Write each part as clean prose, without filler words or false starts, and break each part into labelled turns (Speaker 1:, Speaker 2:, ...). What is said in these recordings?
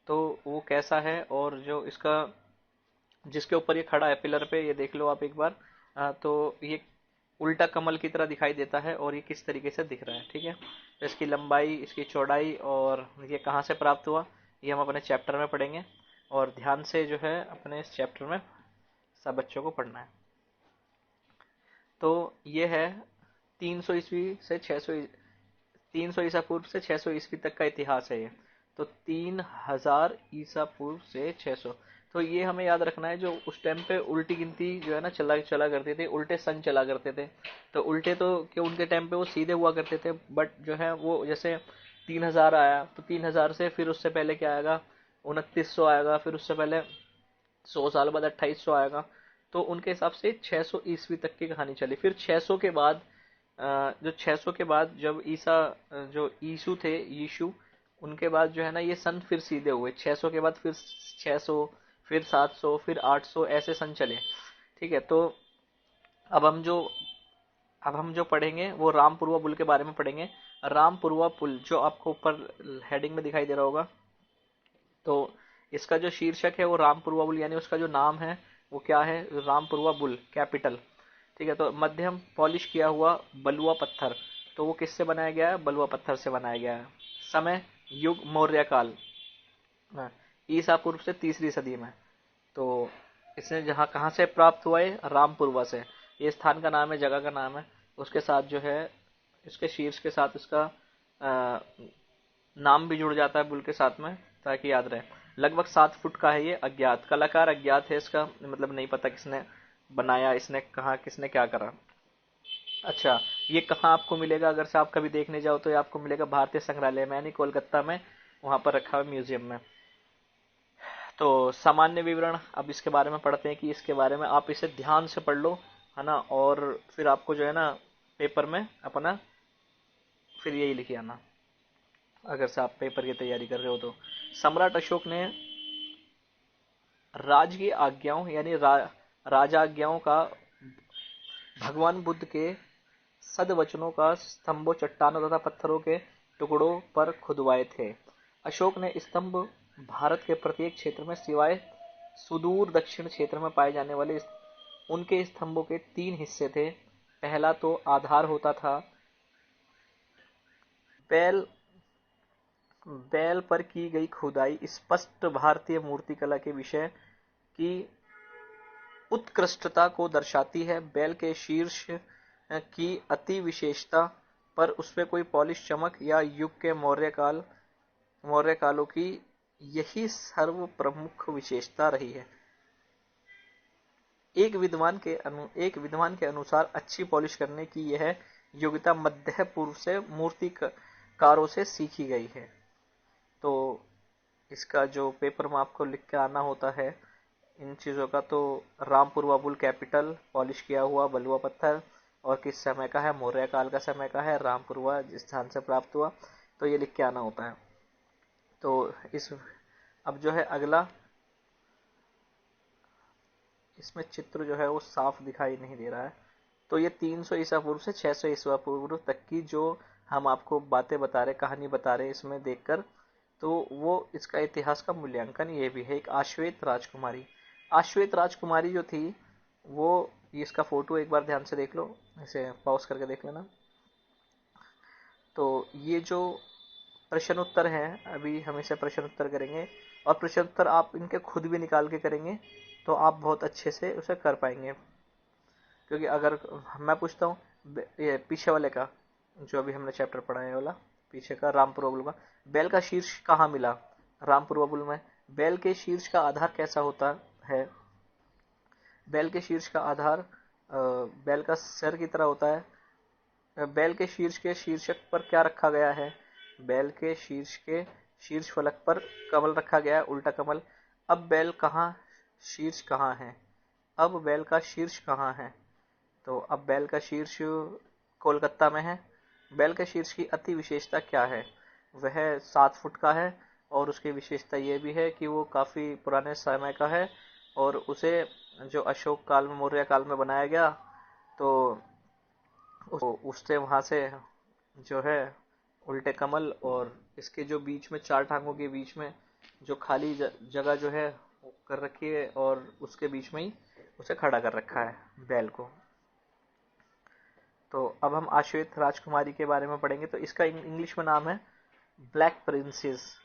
Speaker 1: तो वो कैसा है, और जो इसका जिसके ऊपर ये खड़ा है पिलर पे, ये देख लो आप एक बार। तो ये उल्टा कमल की तरह दिखाई देता है, और ये किस तरीके से दिख रहा है, ठीक है। तो इसकी लंबाई, इसकी चौड़ाई, और ये कहाँ से प्राप्त हुआ, ये हम अपने चैप्टर में पढ़ेंगे। और ध्यान से जो है अपने इस चैप्टर में सब बच्चों को पढ़ना है। तो ये है 300 ईस्वी से 600, 300 ईसा पूर्व से 600 ईस्वी तक का इतिहास है ये। तो 3000 ईसा पूर्व से 600। तो ये हमें याद रखना है, जो उस टाइम पे उल्टी गिनती जो है ना चला चला करते थे, उल्टे सन चला करते थे। तो उल्टे तो कि उनके टाइम पे वो सीधे हुआ करते थे, बट जो है वो जैसे 3000 आया तो 3000 से फिर उससे पहले क्या आएगा, 2900 आएगा, फिर उससे पहले 100 साल बाद 2800 आएगा। तो उनके हिसाब से 600 ईस्वी तक की कहानी चली। फिर 600 के बाद जो 600 के बाद जब जो यीशु थे, यीशु, उनके बाद जो है ना ये सन फिर सीधे हुए। 600 के बाद फिर 600, फिर 700, फिर 800, ऐसे सन चले। ठीक है। तो अब हम जो अब हम जो पढ़ेंगे वो रामपुरवा पुल के बारे में पढ़ेंगे। रामपुरवा पुल जो आपको ऊपर हेडिंग में दिखाई दे रहा होगा, तो इसका जो शीर्षक है वो रामपुरवा बुल, यानी उसका जो नाम है वो क्या है, रामपुरवा बुल कैपिटल। ठीक है। तो मध्यम पॉलिश किया हुआ बलुआ पत्थर, तो वो किससे बनाया गया है, बलुआ पत्थर से बनाया गया है। समय युग मौर्य काल, हाँ, ईसा पूर्व से तीसरी सदी में। तो इसने जहाँ कहाँ से प्राप्त हुआ है, रामपुरवा से। ये स्थान का नाम है, जगह का नाम है। उसके साथ जो है इसके शीर्ष के साथ इसका अ, नाम भी जुड़ जाता है बुल के साथ में, ताकि याद रहे। लगभग 7 फुट का है ये, अज्ञात कलाकार, अज्ञात है इसका, मतलब नहीं पता किसने बनाया, इसने कहा, किसने क्या करा। अच्छा, ये कहाँ आपको मिलेगा, अगर से आप कभी देखने जाओ तो ये आपको मिलेगा भारतीय संग्रहालय में, यानी कोलकाता में, वहां पर रखा हुआ म्यूजियम में। तो सामान्य विवरण अब इसके बारे में पढ़ते हैं, कि इसके बारे में आप इसे ध्यान से पढ़ लो, है ना। और फिर आपको जो है ना पेपर में अपना फिर यही लिखे आना, अगर से आप पेपर की तैयारी कर रहे हो तो। सम्राट अशोक ने राज की आज्ञाओं यानी राजाज्ञाओं का भगवान बुद्ध के सदवचनों का स्तंभों, चट्टानों तथा पत्थरों के टुकड़ों पर खुदवाए थे। अशोक ने स्तंभ भारत के प्रत्येक क्षेत्र में, सिवाय सुदूर दक्षिण क्षेत्र में पाए जाने वाले उनके स्तंभों के 3 हिस्से थे। पहला तो आधार होता था, बैल बैल पर की गई खुदाई स्पष्ट भारतीय मूर्तिकला के विषय की उत्कृष्टता को दर्शाती है। बैल के शीर्ष की अति विशेषता पर उसपे कोई पॉलिश चमक या युग के मौर्य कालों की यही सर्व प्रमुख विशेषता रही है। एक विद्वान के अनुसार अच्छी पॉलिश करने की यह योग्यता मध्य पूर्व से मूर्तिकारों से सीखी गई है। तो इसका जो पेपर में आपको लिख के आना होता है इन चीज़ों का, तो रामपुरवा बुल कैपिटल, पॉलिश किया हुआ बलुआ पत्थर, और किस समय का है, मौर्य काल का समय का है, रामपुरवा जिस स्थान से प्राप्त हुआ, तो ये लिख के आना होता है। तो इस अब जो है अगला, इसमें चित्र जो है वो साफ दिखाई नहीं दे रहा है। तो ये 300 ईसा पूर्व से 600 ईसा पूर्व तक की जो हम आपको बातें बता रहे, कहानी बता रहे इसमें देखकर, तो वो इसका इतिहास का मूल्यांकन ये भी है। एक आश्वेत राजकुमारी, आश्वेत राजकुमारी जो थी वो, ये इसका फोटो एक बार ध्यान से देख लो, इसे पॉज करके देख लेना। तो ये जो प्रश्न उत्तर है, अभी हम इसे प्रश्न उत्तर करेंगे, और प्रश्न उत्तर आप इनके खुद भी निकाल के करेंगे तो आप बहुत अच्छे से उसे कर पाएंगे। क्योंकि अगर मैं पूछता हूँ ये पीछे वाले का, जो अभी हमने चैप्टर पढ़ा है वाला, पीछे का रामपुर बुल का, बैल का शीर्ष कहाँ मिला, रामपुर बुल में। बैल के शीर्ष का आधार कैसा होता है, बैल के शीर्ष का आधार बैल का सिर की तरह होता है। बैल के शीर्ष के शीर्षक पर क्या रखा गया है, बैल के शीर्ष के शीर्ष फलक पर कमल रखा गया है, उल्टा कमल। अब बैल कहाँ, शीर्ष कहाँ है, अब बैल का शीर्ष कहाँ है, तो अब बैल का शीर्ष कोलकाता में है। बैल के शीर्ष की अति विशेषता क्या है, वह 7 फुट का है, और उसकी विशेषता यह भी है कि वो काफी पुराने समय का है, और उसे जो अशोक काल में, मौर्य काल में बनाया गया। तो उससे वहां से जो है उल्टे कमल, और इसके जो बीच में 4 टांगों के बीच में जो खाली जगह जो है वो कर रखी है और उसके बीच में ही उसे खड़ा कर रखा है बैल को। तो अब हम आश्वेत राजकुमारी के बारे में पढ़ेंगे। तो इसका इंग्लिश में नाम है ब्लैक प्रिंसेस।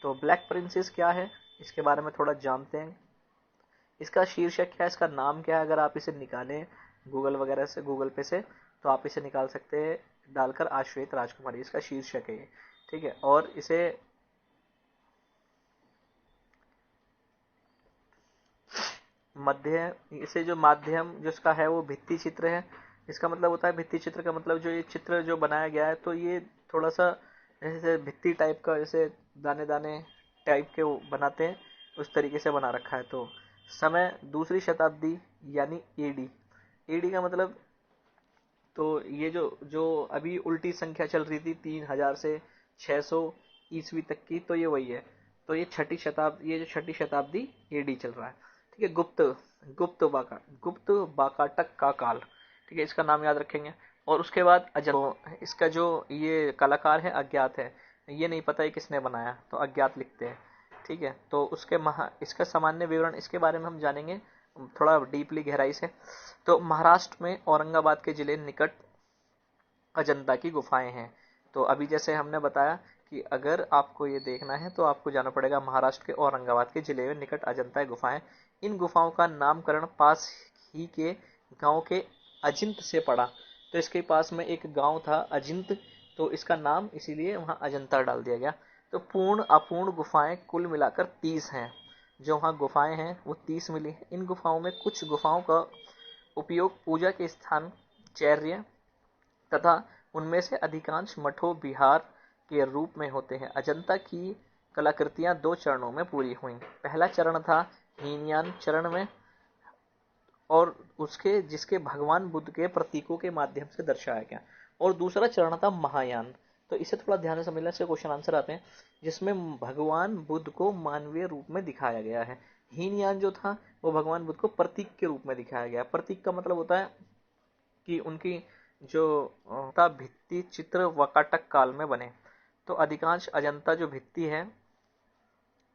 Speaker 1: तो ब्लैक प्रिंसेस क्या है, इसके बारे में थोड़ा जानते हैं। इसका शीर्षक क्या है, इसका नाम क्या है, अगर आप इसे निकालें गूगल वगैरह से, गूगल पे से, तो आप इसे निकाल सकते हैं डालकर आश्वेत राजकुमारी, इसका शीर्षक है ये। ठीक है, और इसे जो माध्यम जिसका है वो भित्ति चित्र है। इसका मतलब होता है, भित्ति चित्र का मतलब जो ये चित्र जो बनाया गया है, तो ये थोड़ा सा जैसे भित्ति टाइप का, जैसे दाने दाने टाइप के वो बनाते हैं, उस तरीके से बना रखा है। तो समय दूसरी शताब्दी यानी एडी। एडी का मतलब, तो ये जो जो अभी उल्टी संख्या चल रही थी 3000 से 600 ईस्वी तक की, तो ये वही है। तो ये जो छठी शताब्दी एडी चल रहा है। ठीक है, गुप्त बाकाटक का काल। ठीक है, इसका नाम याद रखेंगे। और उसके बाद अजंता, तो इसका जो ये कलाकार है अज्ञात है, ये नहीं पता है किसने बनाया, तो अज्ञात लिखते हैं। ठीक है, तो इसका सामान्य विवरण इसके बारे में हम जानेंगे थोड़ा डीपली, गहराई से। तो महाराष्ट्र में औरंगाबाद के जिले निकट अजंता की गुफाएं हैं। तो अभी जैसे हमने बताया कि अगर आपको ये देखना है तो आपको जाना पड़ेगा महाराष्ट्र के औरंगाबाद के जिले में निकट अजंता गुफाएं। इन गुफाओं का नामकरण पास ही के गांव के अजिंत से पड़ा। तो इसके पास में एक गांव था अजिंत, तो इसका नाम इसीलिए वहां अजंता डाल दिया गया। तो पूर्ण अपूर्ण गुफाएं कुल मिलाकर 30 हैं। जो वहां गुफाएं हैं वो 30 मिली हैं। इन गुफाओं में कुछ गुफाओं का उपयोग पूजा के स्थान, चैर्य तथा उनमें से अधिकांश मठों विहार के रूप में होते हैं। अजंता की कलाकृतियां दो चरणों में पूरी हुई। पहला चरण था हीनयान चरण में, और उसके जिसके भगवान बुद्ध के प्रतीकों के माध्यम से दर्शाया गया। और दूसरा चरण था महायान। तो इसे थोड़ा ध्यान से समझने से क्वेश्चन आंसर आते हैं, जिसमें भगवान बुद्ध को मानवीय रूप में दिखाया गया है। हीनयान जो था वो भगवान बुद्ध को प्रतीक के रूप में दिखाया गया। प्रतीक का मतलब होता है कि उनकी जो भित्ति चित्र वकाटक काल में बने। तो अधिकांश अजंता जो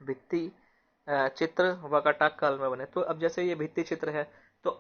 Speaker 1: भित्ति चित्र वकाटक काल में बने। तो अब जैसे ये भित्ति चित्र है, तो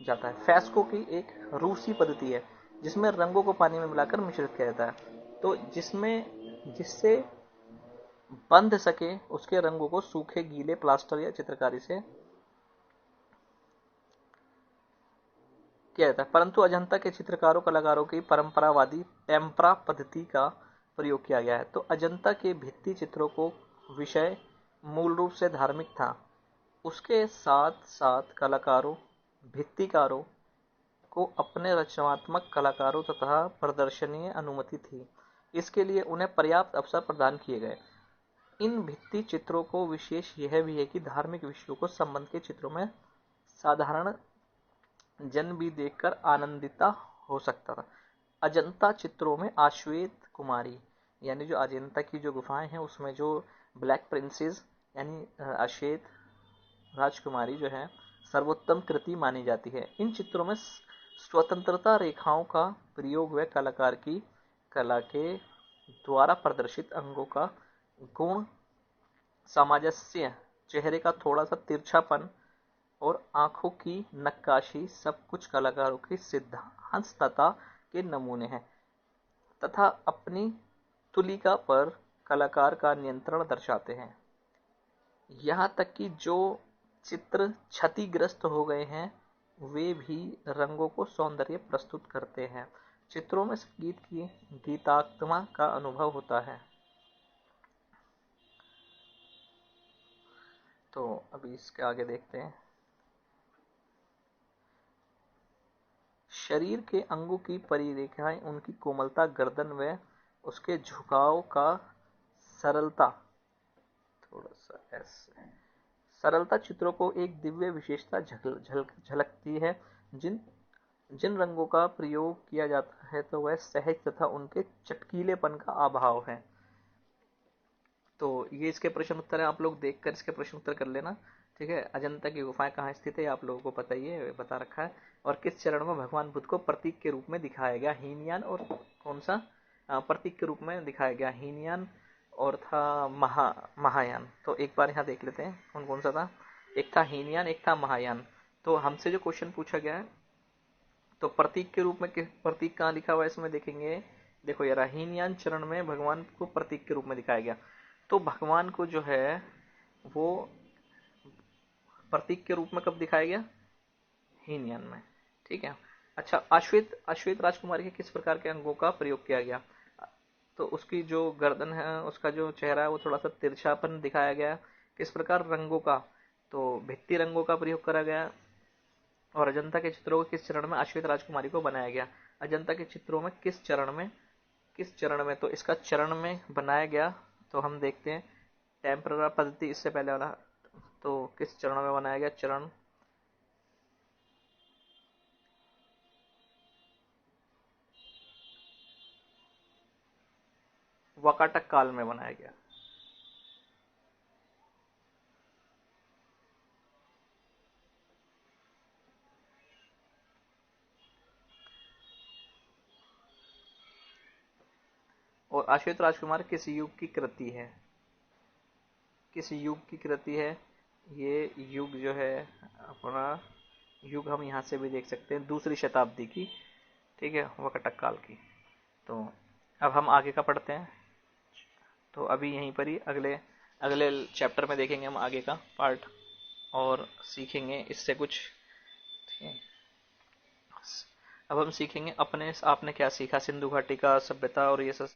Speaker 1: जाता है। फेस्को की एक रूसी पद्धति है जिसमें रंगों को पानी में मिलाकर मिश्रित किया जाता है, तो जिससे बंध सके उसके रंगों को सूखे गीले प्लास्टर या चित्रकारी से किया जाता है। परंतु अजंता के चित्रकारों कलाकारों की परंपरावादी टेम्परा पद्धति का प्रयोग किया गया है। तो अजंता के भित्ति चित्रों को विषय मूल रूप से धार्मिक था। उसके साथ साथ कलाकारों भित्तिकारों को अपने रचनात्मक कलाकारों तथा प्रदर्शनीय अनुमति थी। इसके लिए उन्हें पर्याप्त अवसर प्रदान किए गए। इन भित्ति चित्रों को विशेष यह भी है कि धार्मिक विषयों को संबंध के चित्रों में साधारण जन भी देखकर आनंदिता हो सकता था। अजंता चित्रों में अश्वेत कुमारी यानी जो अजंता की जो गुफाएं हैं उसमें जो ब्लैक प्रिंसेस यानी अश्वेत राजकुमारी जो है सर्वोत्तम कृति मानी जाती है। इन चित्रों में स्वतंत्रता रेखाओं का प्रयोग व कलाकार की कला के द्वारा प्रदर्शित अंगों का गुण सामंजस्य, चेहरे का थोड़ा सा तिरछापन और आंखों की नक्काशी सब कुछ कलाकारों की सिद्धांतता के नमूने हैं तथा अपनी तुलिका पर कलाकार का नियंत्रण दर्शाते हैं। यहाँ तक कि जो चित्र क्षतिग्रस्त हो गए हैं वे भी रंगों को सौंदर्य प्रस्तुत करते हैं। चित्रों में संगीत की गीतात्मा का अनुभव होता है। तो अभी इसके आगे देखते हैं। शरीर के अंगों की परिरेखाएं, उनकी कोमलता, गर्दन व उसके झुकाव का सरलता, थोड़ा सा ऐसे सरलता चित्रों को एक दिव्य विशेषता झलकती है। जिन जिन रंगों का प्रयोग किया जाता है तो वह सहज तथा उनके चटकीलेपन का अभाव है। तो ये इसके प्रश्न उत्तर है, आप लोग देखकर इसके प्रश्न उत्तर कर लेना। ठीक है, अजंता की गुफाएं कहाँ स्थित है आप लोगों को पता ही है, बता रखा है। और किस चरण में भगवान बुद्ध को प्रतीक के रूप में दिखाया गया, हीनयान और कौन सा प्रतीक के रूप में दिखाया गया, हीनयान और था महायान। तो एक बार यहाँ देख लेते हैं कौन कौन सा था। एक था हीनयान, एक था महायान। तो हमसे जो क्वेश्चन पूछा गया है तो प्रतीक के रूप में प्रतीक कहाँ लिखा हुआ है इसमें देखेंगे। देखो यार, हीनयान चरण में भगवान को प्रतीक के रूप में दिखाया गया। तो भगवान को जो है वो प्रतीक के रूप में कब दिखाया गया, हीनयान में। ठीक है। अच्छा, अश्वेत अश्वेत राजकुमारी के किस प्रकार के अंगों का प्रयोग किया गया, तो उसकी जो गर्दन है, उसका जो चेहरा है वो थोड़ा सा तिरछापन दिखाया गया। किस प्रकार, रंगों का, तो भित्ति रंगों का प्रयोग करा गया। और अजंता के चित्रों को किस चरण में अश्वेत राजकुमारी को बनाया गया, अजंता के चित्रों में किस चरण में, तो इसका चरण में बनाया गया। तो हम देखते हैं टेम्पररा पद्धति इससे पहले वाला, तो किस चरण में बनाया गया, चरण वकाटक काल में बनाया गया। और अश्वेत राजकुमार किस युग की कृति है, किस युग की कृति है, ये युग जो है अपना युग हम यहाँ से भी देख सकते हैं, दूसरी शताब्दी की। ठीक है, वकटक काल की। तो अब हम आगे का पढ़ते हैं। तो अभी यहीं पर ही अगले अगले चैप्टर में देखेंगे हम आगे का पार्ट और सीखेंगे इससे कुछ। ठीक है, अब हम सीखेंगे अपने आपने क्या सीखा सिंधु घाटी का सभ्यता और ये सब